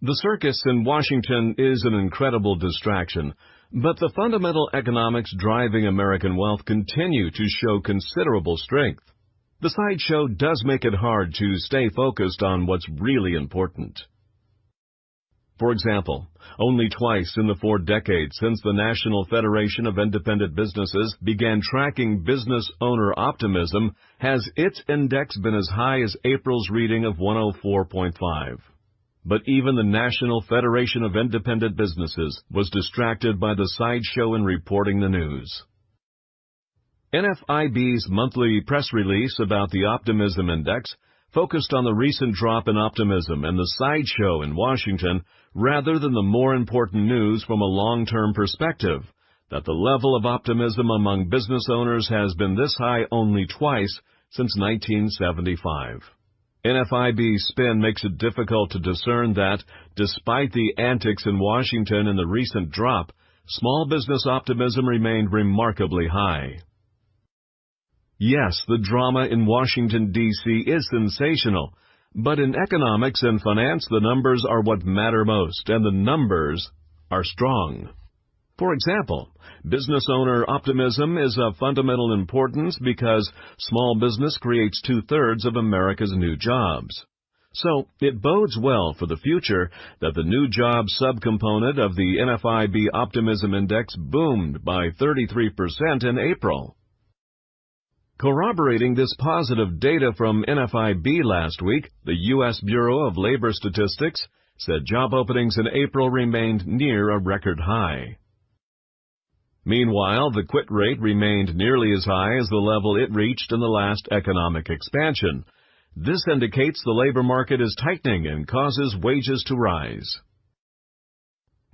The circus in Washington is an incredible distraction, but the fundamental economics driving American wealth continue to show considerable strength. The sideshow does make it hard to stay focused on what's really important. For example, only twice in the 4 decades since the National Federation of Independent Businesses began tracking business owner optimism has its index been as high as April's reading of 104.5. But even the National Federation of Independent Businesses was distracted by the sideshow in reporting the news. NFIB's monthly press release about the Optimism Index focused on the recent drop in optimism and the sideshow in Washington rather than the more important news from a long-term perspective, that the level of optimism among business owners has been this high only twice since 1975. NFIB's spin makes it difficult to discern that, despite the antics in Washington in the recent drop, small business optimism remained remarkably high. Yes, the drama in Washington, D.C. is sensational, but in economics and finance, the numbers are what matter most, and the numbers are strong. For example, business owner optimism is of fundamental importance because small business creates 2/3 of America's new jobs. So it bodes well for the future that the new jobs subcomponent of the NFIB Optimism Index boomed by 33% in April. Corroborating this positive data from NFIB last week, the U.S. Bureau of Labor Statistics said job openings in April remained near a record high. Meanwhile, the quit rate remained nearly as high as the level it reached in the last economic expansion. This indicates the labor market is tightening and causes wages to rise.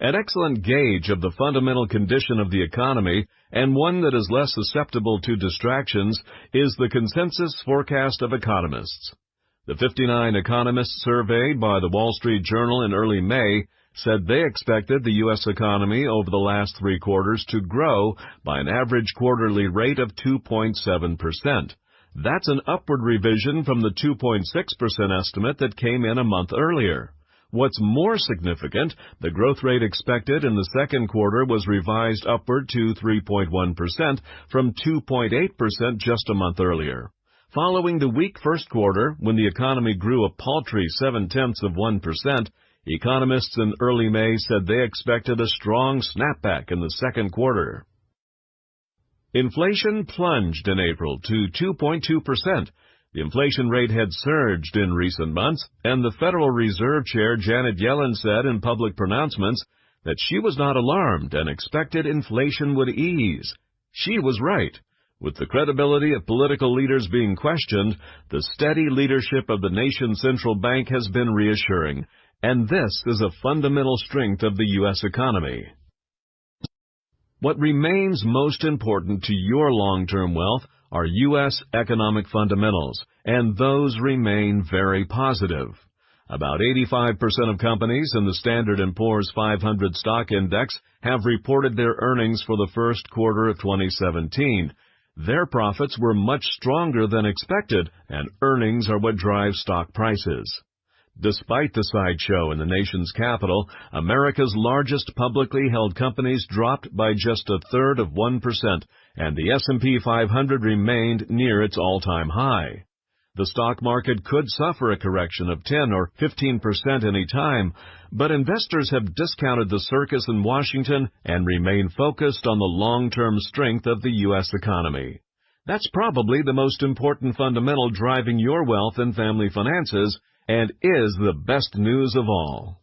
An excellent gauge of the fundamental condition of the economy, and one that is less susceptible to distractions, is the consensus forecast of economists. The 59 economists surveyed by the Wall Street Journal in early May said they expected the U.S. economy over the last 3 quarters to grow by an average quarterly rate of 2.7%. That's an upward revision from the 2.6% estimate that came in a month earlier. What's more significant, the growth rate expected in the second quarter was revised upward to 3.1% from 2.8% just a month earlier. Following the weak first quarter, when the economy grew a paltry 0.7%, economists in early May said they expected a strong snapback in the second quarter. Inflation plunged in April to 2.2%. The inflation rate had surged in recent months, and the Federal Reserve Chair Janet Yellen said in public pronouncements that she was not alarmed and expected inflation would ease. She was right. With the credibility of political leaders being questioned, the steady leadership of the nation's central bank has been reassuring, and this is a fundamental strength of the U.S. economy. What remains most important to your long-term wealth are U.S. economic fundamentals, and those remain very positive. About 85% of companies in the Standard & Poor's 500 stock index have reported their earnings for the first quarter of 2017. Their profits were much stronger than expected, and earnings are what drive stock prices. Despite the sideshow in the nation's capital, America's largest publicly held companies dropped by just 1/3%, and the S&P 500 remained near its all-time high. The stock market could suffer a correction of 10 or 15% any time, but investors have discounted the circus in Washington and remain focused on the long-term strength of the U.S. economy. That's probably the most important fundamental driving your wealth and family finances, and is the best news of all.